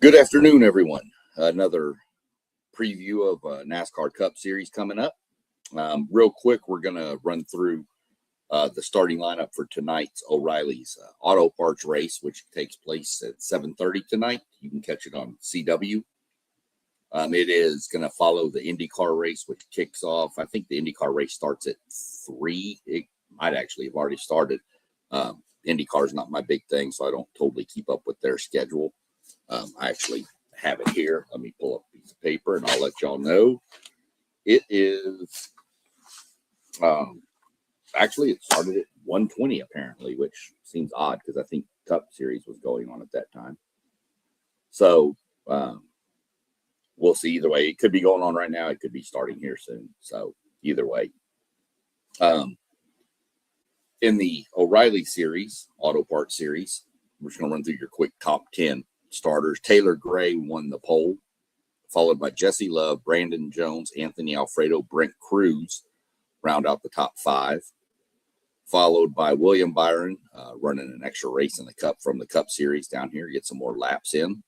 Good afternoon, everyone. Another preview of NASCAR Cup Series coming up. Real quick, we're going to run through the starting lineup for tonight's O'Reilly's Auto Parts race, which takes place at 7:30 tonight. You can catch it on CW. It is going to follow the IndyCar race, which kicks off. I think the IndyCar race starts at 3. It might actually have already started. IndyCar is not my big thing, so I don't totally keep up with their schedule. I actually have it here. Let me pull up a piece of paper and I'll let y'all know. It is actually it started at 1:20 apparently, which seems odd because I think Cup Series was going on at that time. So we'll see either way. It could be going on right now. It could be starting here soon. So either way. In the O'Reilly series, Auto Parts series, we're just going to run through your quick top 10 starters. Taylor Gray won the pole, followed by Jesse Love, Brandon Jones, Anthony Alfredo, Brent Cruz round out the top 5, followed by William Byron running an extra race in the Cup from the Cup Series down here, get some more laps in.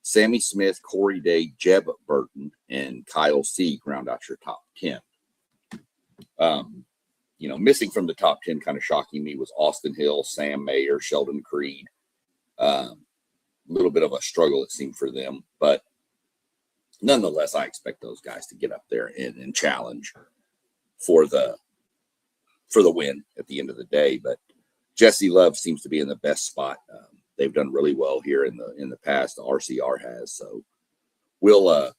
Sammy Smith, Corey Day, Jeb Burton, and Kyle Sieg round out your top 10. Missing from the top 10, kind of shocking me, was Austin Hill, Sam Mayer, Sheldon Creed. Little bit of a struggle, it seemed, for them, but nonetheless, I expect those guys to get up there and challenge for the win at the end of the day. But Jesse Love seems to be in the best spot. They've done really well here in the past. The RCR has, so we'll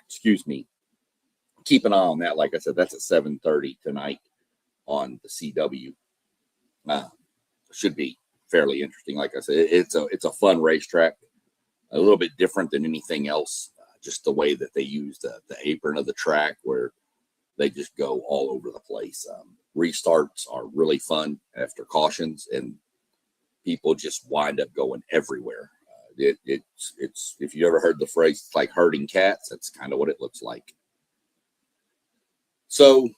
excuse me, keep an eye on that. Like I said, that's at 7:30 tonight on the CW. Should be fairly interesting. Like I said, it's a fun racetrack, a little bit different than anything else. Just the way that they use the apron of the track, where they just go all over the place. Restarts are really fun after cautions, and people just wind up going everywhere. It's if you ever heard the phrase, it's like herding cats. That's kind of what it looks like. So,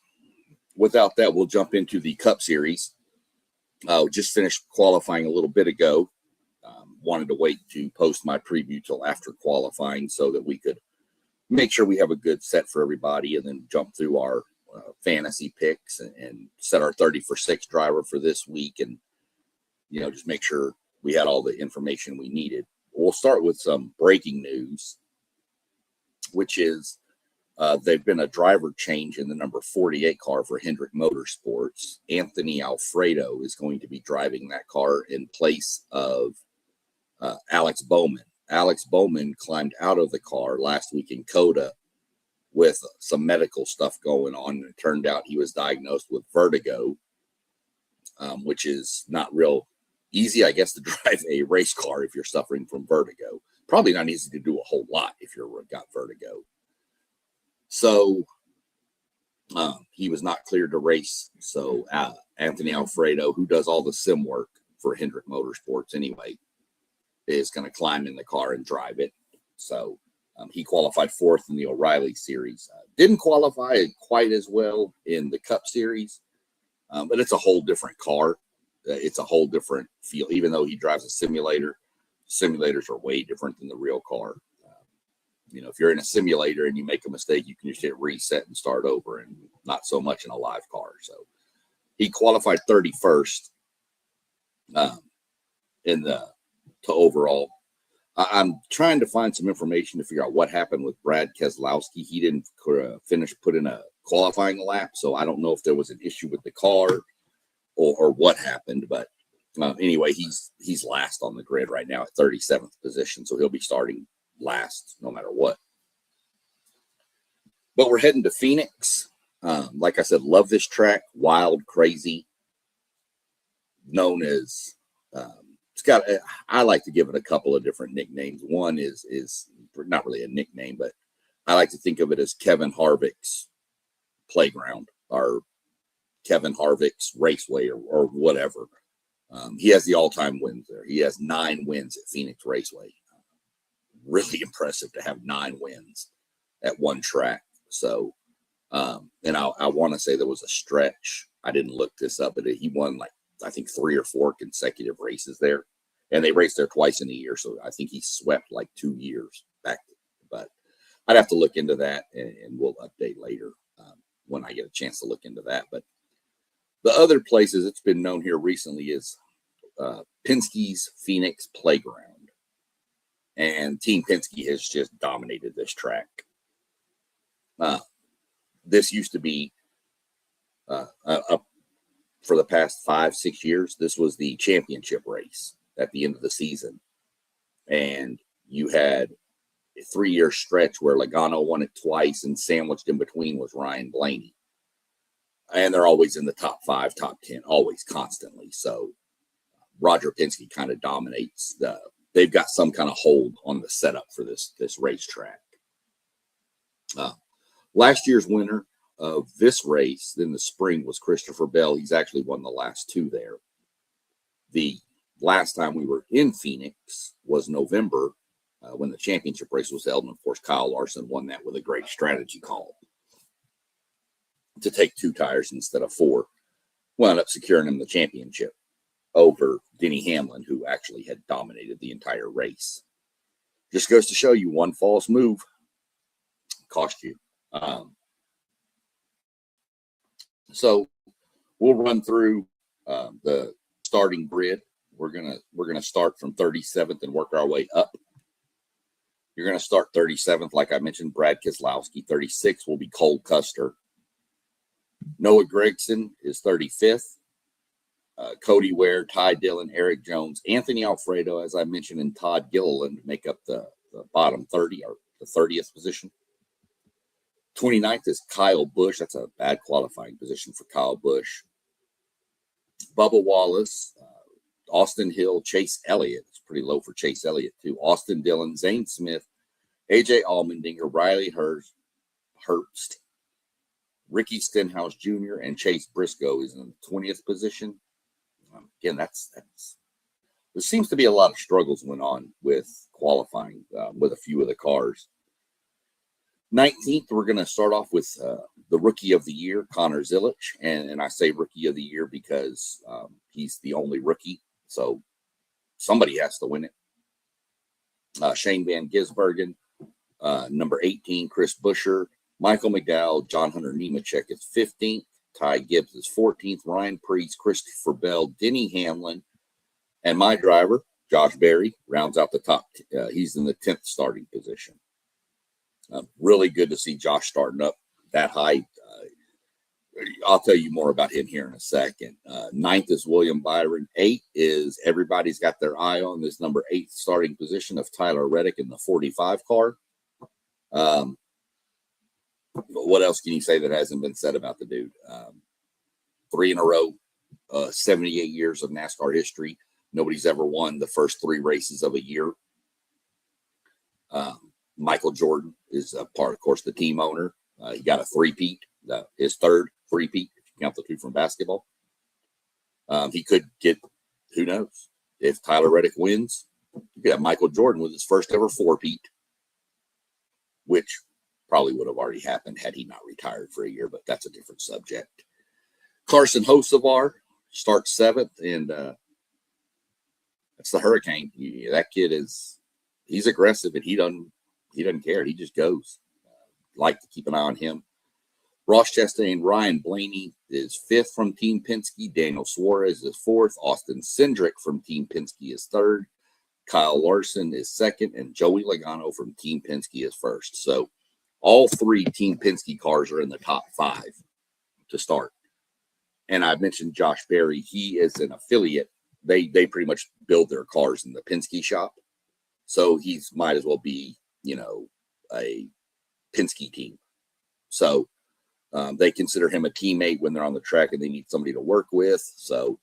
without that, we'll jump into the Cup Series. Just finished qualifying a little bit ago. Wanted to wait to post my preview till after qualifying so that we could make sure we have a good set for everybody, and then jump through our fantasy picks and set our 30 for 6 driver for this week, and just make sure we had all the information we needed. We'll start with some breaking news, which is they've been a driver change in the number 48 car for Hendrick Motorsports. Anthony Alfredo is going to be driving that car in place of Alex Bowman. Alex Bowman climbed out of the car last week in COTA with some medical stuff going on, and it turned out he was diagnosed with vertigo, which is not real easy, I guess, to drive a race car if you're suffering from vertigo. Probably not easy to do a whole lot if you've got vertigo. So he was not cleared to race. So Anthony Alfredo, who does all the sim work for Hendrick Motorsports anyway, is going to climb in the car and drive it. So he qualified 4th in the O'Reilly series. Didn't qualify quite as well in the Cup Series, but it's a whole different car. It's a whole different feel. Even though he drives a simulator, simulators are way different than the real car. If you're in a simulator and you make a mistake, you can just hit reset and start over, and not so much in a live car. So he qualified 31st to overall. I'm trying to find some information to figure out what happened with Brad Keselowski. He didn't put in a qualifying lap, so I don't know if there was an issue with the car or what happened. But anyway, he's last on the grid right now at 37th position, so he'll be starting last no matter what. But we're heading to Phoenix. Like I said, love this track. Wild, crazy. Known as I like to give it a couple of different nicknames. One is not really a nickname, but I like to think of it as Kevin Harvick's playground, or Kevin Harvick's raceway, or whatever. He has the all-time wins there. He has 9 wins at Phoenix Raceway. Really impressive to have 9 wins at one track. So, and I want to say there was a stretch. I didn't look this up, but he won I think 3 or 4 consecutive races there. and they race there twice in a year. So I think he swept like 2 years back, but I'd have to look into that, and we'll update later when I get a chance to look into that. But the other places it's been known here recently is Penske's Phoenix Playground, and Team Penske has just dominated this track. This used to be up for the past 5-6 years. This was the championship race at the end of the season, and you had a 3-year stretch where Logano won it twice, and sandwiched in between was Ryan Blaney. And they're always in the top 5, top 10, always, constantly. So Roger Penske kind of dominates. They've got some kind of hold on the setup for this racetrack. Last year's winner of this race in the spring was Christopher Bell. He's actually won the last 2 there. The last time we were in Phoenix was November, when the championship race was held, and of course Kyle Larson won that with a great strategy call to take 2 tires instead of 4. Wound up securing him the championship over Denny Hamlin, who actually had dominated the entire race. Just goes to show you, one false move cost you. So we'll run through the starting grid. We're gonna start from 37th and work our way up. You're gonna start 37th, like I mentioned, Brad Keselowski. 36 will be Cole Custer. Noah Gragson is 35th. Cody Ware, Ty Dillon, Eric Jones, Anthony Alfredo, as I mentioned, and Todd Gilliland make up the bottom 30, or the 30th position. 29th is Kyle Busch. That's a bad qualifying position for Kyle Busch. Bubba Wallace, Austin Hill, Chase Elliott. It's pretty low for Chase Elliott, too. Austin Dillon, Zane Smith, AJ Allmendinger, Riley Herbst, Ricky Stenhouse Jr., and Chase Briscoe is in the 20th position. Again, there seems to be a lot of struggles went on with qualifying with a few of the cars. 19th, we're going to start off with the Rookie of the Year, Connor Zilisch. And I say Rookie of the Year because he's the only rookie. So somebody has to win it. Shane Van Gisbergen, number 18, Chris Buescher, Michael McDowell, John Hunter Nemechek is 15th. Ty Gibbs is 14th. Ryan Preece, Christopher Bell, Denny Hamlin, and my driver, Josh Berry, rounds out the top. He's in the 10th starting position. Really good to see Josh starting up that high. I'll tell you more about him here in a second. 9th is William Byron. 8 is everybody's got their eye on this number 8 starting position of Tyler Reddick in the 45 car. But what else can you say that hasn't been said about the dude? 3 in a row, 78 years of NASCAR history. Nobody's ever won the first 3 races of a year. Michael Jordan is a part, of course, the team owner. He got a 3-peat, his 3rd 3-peat, if you count the 2 from basketball. He could get, who knows, if Tyler Reddick wins, you could have Michael Jordan with his first ever 4-peat, which probably would have already happened had he not retired for a year, but that's a different subject. Carson Hocevar starts 7th, and that's the Hurricane. That kid he's aggressive, and he doesn't care. He just goes. Like to keep an eye on him. Ross Chastain, Ryan Blaney is 5th from Team Penske. Daniel Suarez is 4th. Austin Cindric from Team Penske is 3rd. Kyle Larson is 2nd, and Joey Logano from Team Penske is 1st. So all 3 Team Penske cars are in the top 5 to start. And I mentioned Josh Berry. He is an affiliate. They pretty much build their cars in the Penske shop. So he's might as well be, a Penske team. So they consider him a teammate when they're on the track and they need somebody to work with. So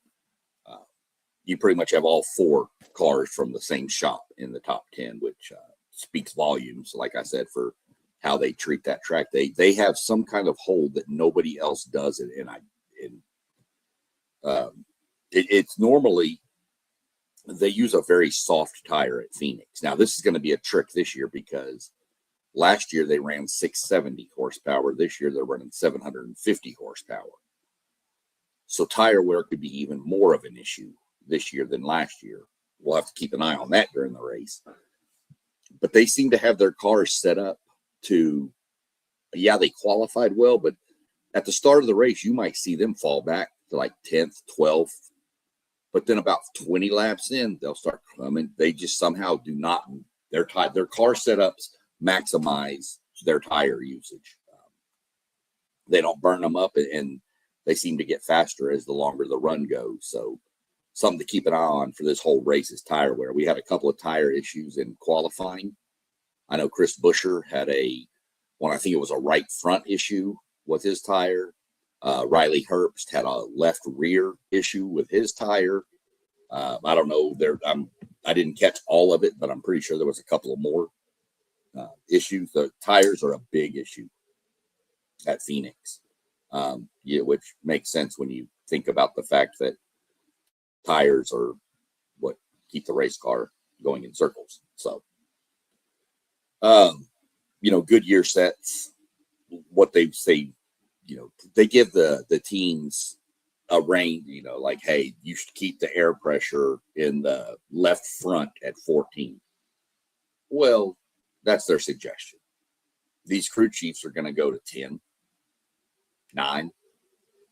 you pretty much have all 4 cars from the same shop in the top 10, which speaks volumes, like I said, for how they treat that track. They have some kind of hold that nobody else does. It's normally they use a very soft tire at Phoenix. Now, this is going to be a trick this year because last year they ran 670 horsepower. This year they're running 750 horsepower. So tire wear could be even more of an issue this year than last year. we'll have to keep an eye on that during the race. But they seem to have their cars set up to, yeah, they qualified well, but at the start of the race, you might see them fall back to like 10th, 12th. But then about 20 laps in, they'll start coming. They just somehow do not, their car setups maximize their tire usage. They don't burn them up, and they seem to get faster as the longer the run goes. So something to keep an eye on for this whole race is tire wear. We had a couple of tire issues in qualifying. I know Chris Buescher had I think it was a right front issue with his tire. Riley Herbst had a left rear issue with his tire. I don't know. I didn't catch all of it, but I'm pretty sure there was a couple of more issues. The tires are a big issue at Phoenix, which makes sense when you think about the fact that tires are what keep the race car going in circles. So, Goodyear sets, what they say, they give the teams a range, like, hey, you should keep the air pressure in the left front at 14. Well, that's their suggestion. These crew chiefs are going to go to 10, 9,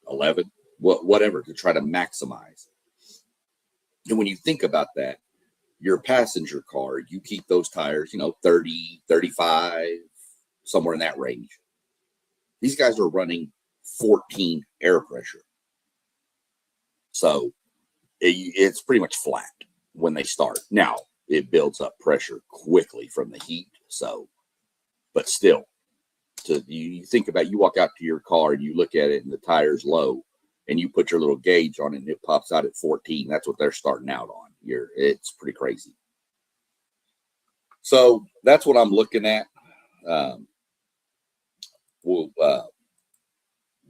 11, whatever, to try to maximize. And when you think about that, your passenger car, you keep those tires, 30, 35, somewhere in that range. These guys are running 14 air pressure. So it's pretty much flat when they start. Now, it builds up pressure quickly from the heat. So, but still, you think about, you walk out to your car and you look at it and the tire's low, and you put your little gauge on it and it pops out at 14. That's what they're starting out on. It's pretty crazy. So that's what I'm looking at. We'll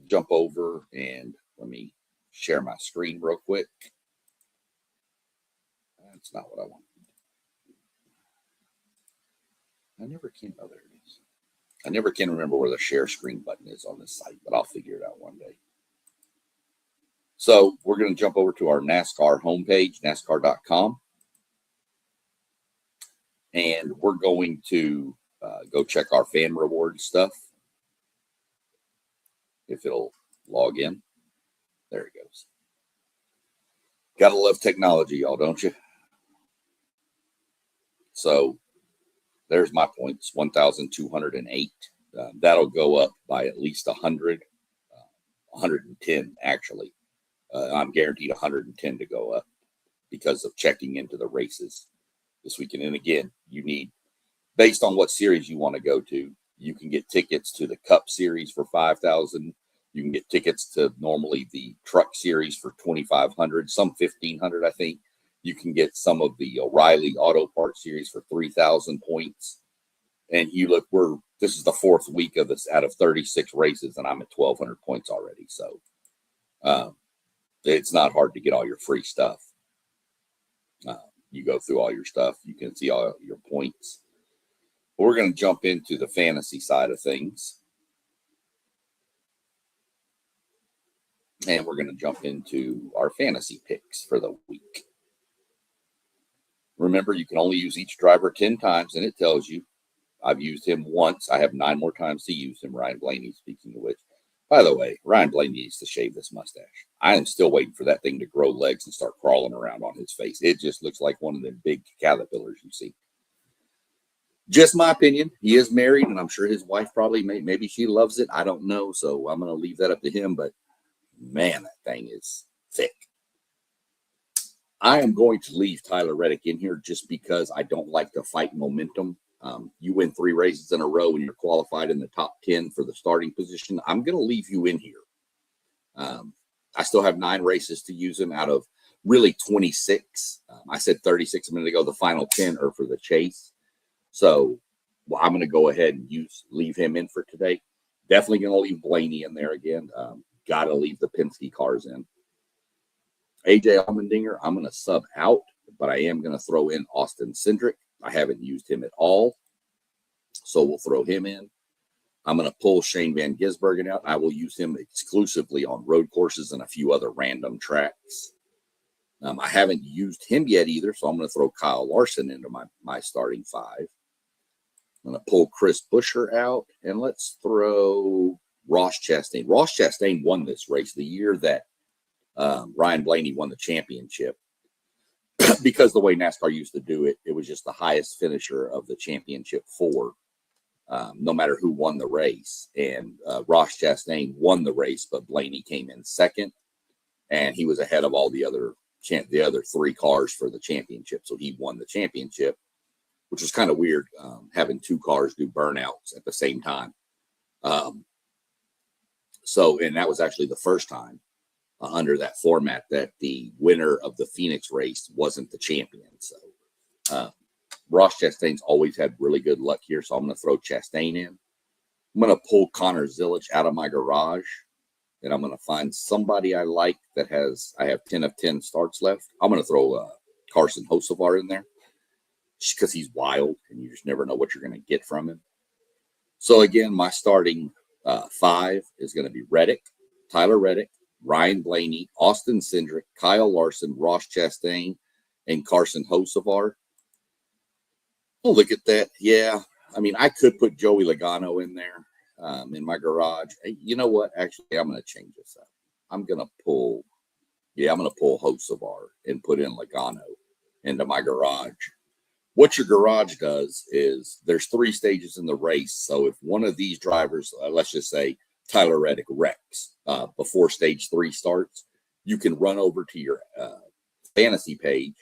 jump over and let me share my screen real quick. That's not what I want. I never can. Oh, there it is. I never can remember where the share screen button is on this site, but I'll figure it out one day. So we're going to jump over to our NASCAR homepage, NASCAR.com. And we're going to go check our fan reward stuff. If it'll log in. There it goes. Gotta love technology, y'all, don't you? So there's my points, 1,208. That'll go up by at least 100, 110 actually. I'm guaranteed 110 to go up because of checking into the races this weekend. And again, you need, based on what series you want to go to, you can get tickets to the Cup Series for $5,000. You can get tickets to normally the Truck Series for $2,500, some $1,500, I think. You can get some of the O'Reilly Auto Parts Series for 3,000 points. And you look, this is the fourth week of this out of 36 races, and I'm at 1,200 points already. So it's not hard to get all your free stuff. You go through all your stuff, you can see all your points. But we're going to jump into the fantasy side of things. And we're going to jump into our fantasy picks for the week. Remember, you can only use each driver 10 times, and it tells you. I've used him once. I have 9 more times to use him, Ryan Blaney, speaking of which. By the way, Ryan Blaney needs to shave this mustache. I am still waiting for that thing to grow legs and start crawling around on his face. It just looks like one of them big caterpillars you see. Just my opinion. He is married, and I'm sure his wife probably, maybe she loves it. I don't know, so I'm going to leave that up to him. But, man, that thing is thick. I am going to leave Tyler Reddick in here just because I don't like to fight momentum. You win 3 races in a row and you're qualified in the top 10 for the starting position. I'm going to leave you in here. I still have 9 races to use him out of really 26. I said 36 a minute ago. The final 10 are for the chase. So I'm going to go ahead and leave him in for today. Definitely going to leave Blaney in there again. Got to leave the Penske cars in. AJ Allmendinger, I'm going to sub out, but I am going to throw in Austin Cindric. I haven't used him at all, so we'll throw him in. I'm going to pull Shane Van Gisbergen out. I will use him exclusively on road courses and a few other random tracks. I haven't used him yet either, so I'm going to throw Kyle Larson into my starting 5. I'm going to pull Chris Buescher out, and let's throw Ross Chastain. Ross Chastain won this race the year that Ryan Blaney won the championship. Because the way NASCAR used to do it, it was just the highest finisher of the championship 4, no matter who won the race. And Ross Chastain won the race, but Blaney came in second, and he was ahead of all the other 3 cars for the championship. So he won the championship, which was kind of weird, having 2 cars do burnouts at the same time. And that was actually the first time under that format that the winner of the Phoenix race wasn't the champion. So Ross Chastain's always had really good luck here, so I'm going to throw Chastain in. I'm going to pull Connor Zilich out of my garage, and I'm going to find somebody I like that I have 10 of 10 starts left. I'm going to throw Carson Hocevar in there just because he's wild, and you just never know what you're going to get from him. So again, my starting 5 is going to be Reddick, Tyler Reddick, Ryan Blaney, Austin Cindric, Kyle Larson, Ross Chastain, and Carson Hocevar. Oh, look at that. Yeah. I mean, I could put Joey Logano in there in my garage. You know what? Actually, I'm going to change this up. I'm going to pull Hocevar and put in Logano into my garage. What your garage does is there's 3 stages in the race. So if one of these drivers, let's just say Tyler Reddick wrecks before stage 3 starts, you can run over to your fantasy page,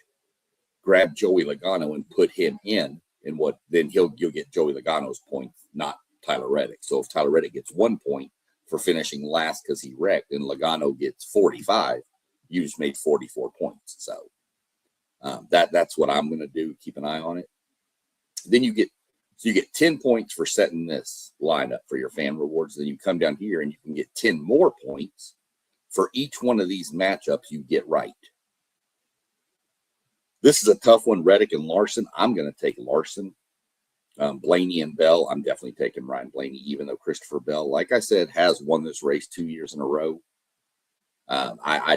grab Joey Logano and put him in, and then you'll get Joey Logano's points, not Tyler Reddick. So if Tyler Reddick gets 1 point for finishing last because he wrecked, and Logano gets 45, you just made 44 points. So that's what I'm going to do. Keep an eye on it. Then you get 10 points for setting this lineup for your fan rewards. Then you come down here and you can get 10 more points for each one of these matchups you get right. This is a tough one, Reddick and Larson. I'm going to take Larson. Blaney and Bell, I'm definitely taking Ryan Blaney, even though Christopher Bell, like I said, has won this race 2 years in a row. I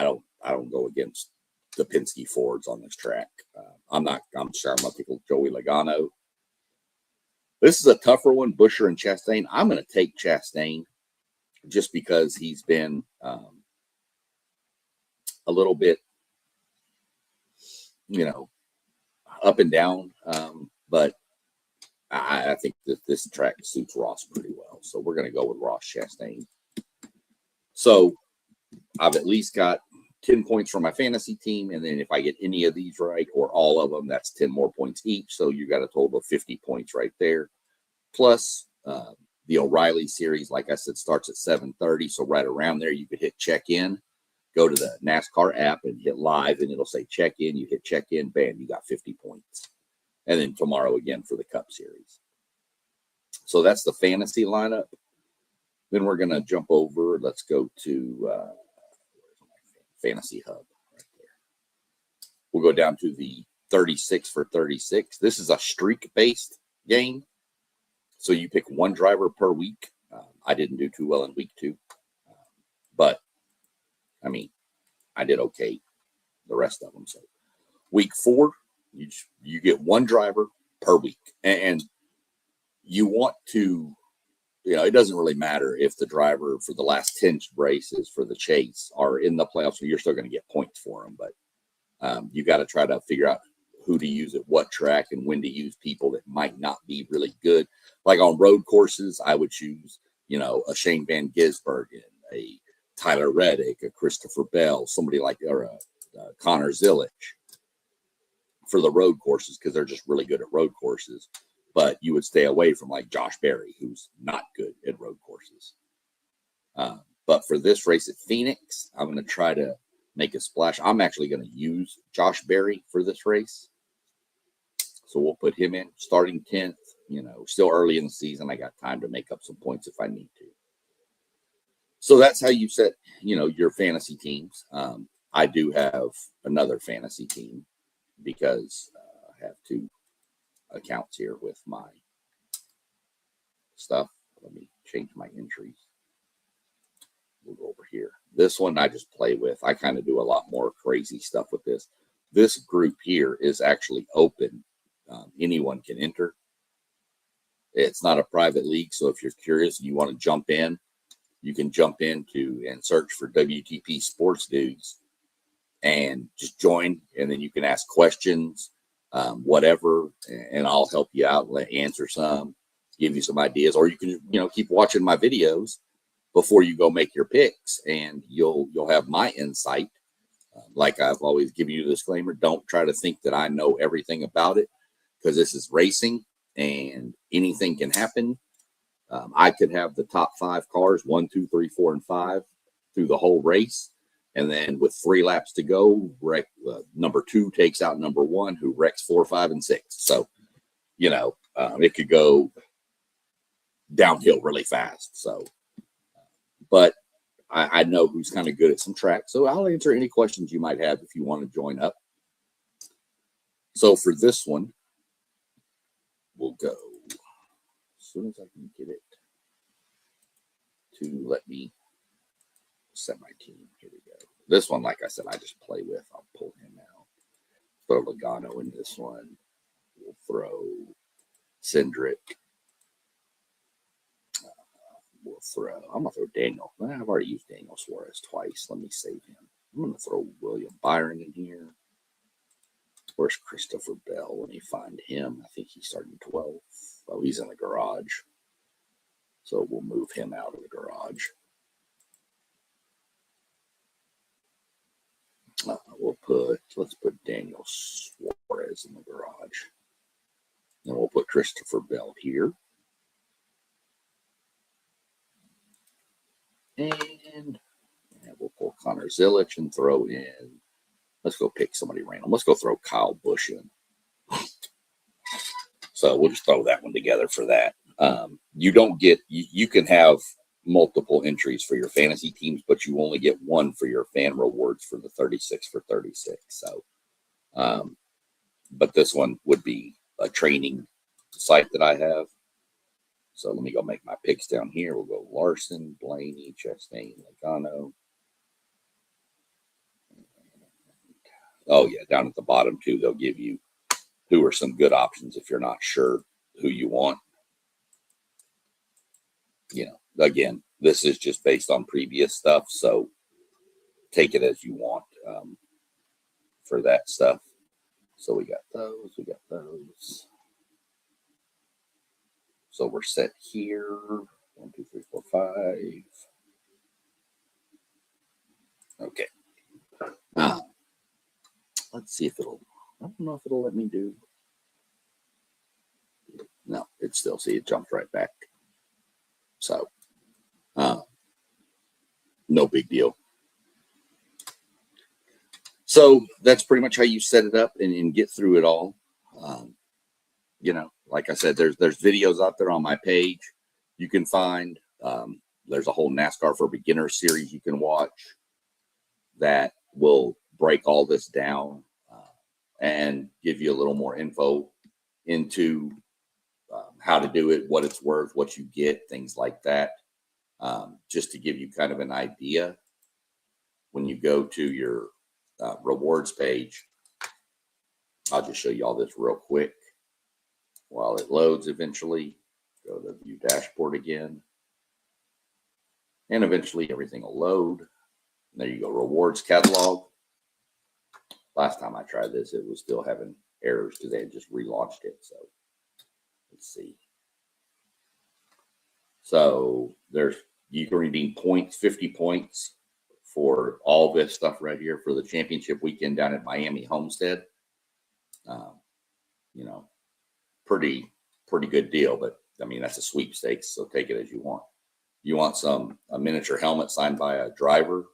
don't go against the Penske Fords on this track. I'm sure I'm going to take Joey Logano. This is a tougher one, Buescher and Chastain. I'm going to take Chastain just because he's been a little bit, up and down. But I think that this track suits Ross pretty well. So we're going to go with Ross Chastain. So I've at least got 10 points for my fantasy team. And then if I get any of these right or all of them, that's 10 more points each. So you got a total of 50 points right there. Plus the O'Reilly series, like I said, starts at 7:30. So right around there, you could hit check in, go to the NASCAR app and hit live, and it'll say check in. You hit check in, bam, you got 50 points. And then tomorrow again for the Cup Series. So that's the fantasy lineup. Then we're going to jump over. Let's go to Fantasy Hub right there. We'll go down to the 36 for 36. This is a streak-based game. So you pick one driver per week. I didn't do too well in week 2. But, I mean, I did okay the rest of them. So week 4, you get one driver per week. And you want to, it doesn't really matter if the driver for the last 10 races for the chase are in the playoffs, so you're still going to get points for them. But you got to try to figure out who to use at what track and when to use people that might not be really good. Like on road courses, I would choose, a Shane Van Gisbergen, a Tyler Reddick, a Christopher Bell, somebody like, or a Connor Zilich for the road courses because they're just really good at road courses. But you would stay away from like Josh Berry, who's not good at road courses. But for this race at Phoenix, I'm going to try to make a splash. I'm actually going to use Josh Berry for this race. So we'll put him in starting 10th, still early in the season. I got time to make up some points if I need to. So that's how you set, your fantasy teams. I do have another fantasy team because I have 2 accounts here with my stuff. Let me change my entries. we'll go over here. This one I just play with. I kind of do a lot more crazy stuff with this. This group here is actually open. Anyone can enter. It's not a private league, so if you're curious and you want to jump in, you can jump into and search for WTP Sports Dudes and just join, and then you can ask questions, whatever, and I'll help you out, answer some, give you some ideas, or you can, keep watching my videos before you go make your picks, and you'll have my insight. Like I've always given you a disclaimer, don't try to think that I know everything about it, because this is racing and anything can happen. I could have the top 5 cars, 1, 2, 3, 4, and 5 through the whole race. And then with 3 laps to go, number 2 takes out number 1, who wrecks 4, 5, and 6. So, it could go downhill really fast. So, but I know who's kind of good at some tracks. So I'll answer any questions you might have if you want to join up. So for this one, we'll go as soon as I can get it to let me set my team. Here we go. This one, like I said, I just play with. I'll pull him out. Throw Logano in this one. We'll throw Cindric. I'm going to throw Daniel. I've already used Daniel Suarez twice. Let me save him. I'm going to throw William Byron in here. Where's Christopher Bell? Let me find him. I think he's starting 12th. Oh, he's in the garage. So we'll move him out of the garage. Let's put Daniel Suarez in the garage. Then we'll put Christopher Bell here. And we'll pull Connor Zilic and throw in. Let's go pick somebody random. Let's go throw Kyle Busch in. So we'll just throw that one together for that. You can have multiple entries for your fantasy teams, but you only get one for your fan rewards for the 36 for 36. So, but this one would be a training site that I have. So let me go make my picks down here. We'll go Larson, Blaney, Chastain, Logano. Oh, yeah, down at the bottom, too, they'll give you who are some good options if you're not sure who you want. Again, this is just based on previous stuff, so take it as you want for that stuff. So we got those. So we're set here. 1, 2, 3, 4, 5. Okay. Let's see if I don't know if it'll let me do. No, it jumped right back. So, no big deal. So that's pretty much how you set it up and get through it all. Like I said, there's videos out there on my page you can find. There's a whole NASCAR for Beginners series you can watch that will break all this down and give you a little more info into how to do it, what it's worth, what you get, things like that. Just to give you kind of an idea, when you go to your rewards page, I'll just show you all this real quick while it loads eventually. Go to view dashboard again. And eventually everything will load. And there you go, rewards catalog. Last time I tried this, it was still having errors because they had just relaunched it. So let's see. So you can redeem points, 50 points for all this stuff right here for the championship weekend down at Miami Homestead. Pretty good deal, but I mean, that's a sweepstakes, so take it as you want. You want a miniature helmet signed by a driver,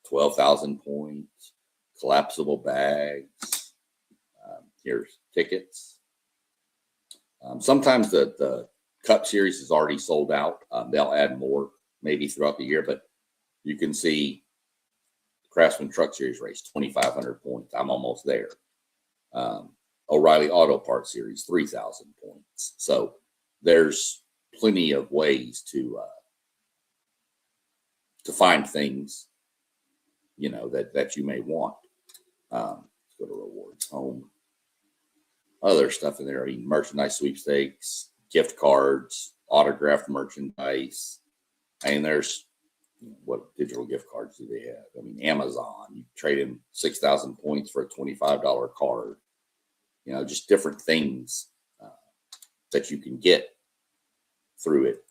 12,000 points, collapsible bags. Here's tickets. Sometimes the Cup Series is already sold out. They'll add more maybe throughout the year, but you can see Craftsman Truck Series race, 2,500 points. I'm almost there. O'Reilly Auto Parts Series, 3,000 points. So there's plenty of ways to to find things, you know, that you may want. Let's go to rewards, home, other stuff in there. I mean, merchandise sweepstakes, gift cards, autographed merchandise. I mean, there's, what digital gift cards do they have? I mean, Amazon, you trade in 6,000 points for a $25 card. You know, just different things that you can get through it.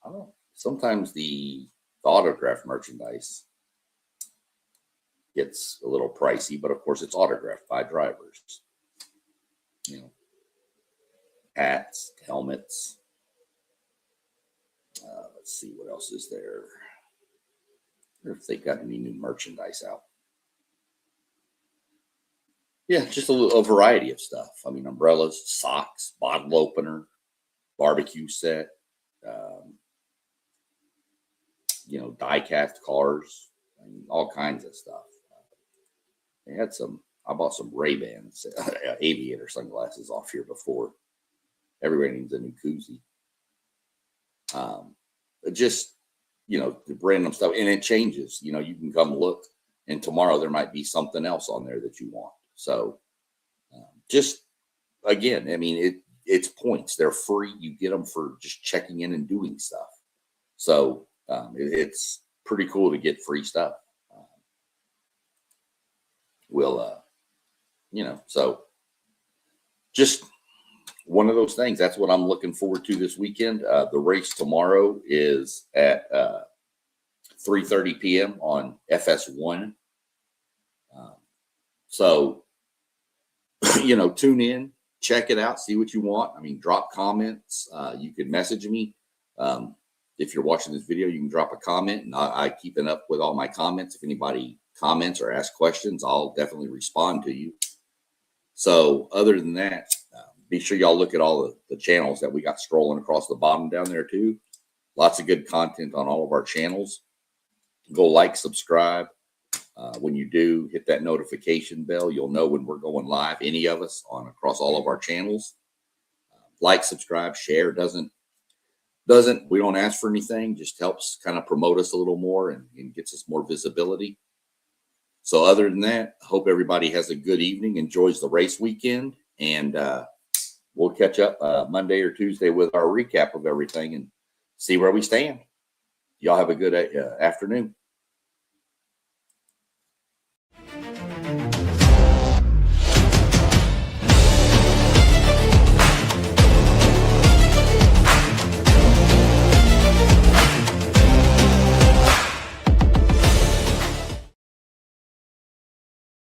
I don't know. Sometimes the autographed merchandise gets a little pricey, but of course it's autographed by drivers. You know, hats, helmets. Let's see what else is there. I wonder if they got any new merchandise out. Yeah, just a variety of stuff. I mean, umbrellas, socks, bottle opener, barbecue set, you know, die-cast cars, I mean, all kinds of stuff. They had some, I bought some Ray-Bans, aviator sunglasses off here before. Everybody needs a new koozie. Just, you know, the random stuff, and it changes. You know, you can come look, and tomorrow there might be something else on there that you want. So, just again, I mean, it's points. They're free. You get them for just checking in and doing stuff. So it's pretty cool to get free stuff. You know, so just one of those things. That's what I'm looking forward to this weekend. The race tomorrow is at 3:30 p.m. on FS1. So, you know, tune in, check it out, see what you want. I mean, drop comments. You can message me. If you're watching this video, you can drop a comment, and I keep it up with all my comments. If anybody comments or asks questions, I'll definitely respond to you. So other than that, be sure y'all look at all the channels that we got scrolling across the bottom down there too. Lots of good content on all of our channels. Go like, subscribe. When you do, hit that notification bell. You'll know when we're going live, any of us, on across all of our channels. Like, subscribe, share. We don't ask for anything, just helps kind of promote us a little more and gets us more visibility. So other than that, I hope everybody has a good evening, enjoys the race weekend, and we'll catch up Monday or Tuesday with our recap of everything and see where we stand. Y'all have a good afternoon.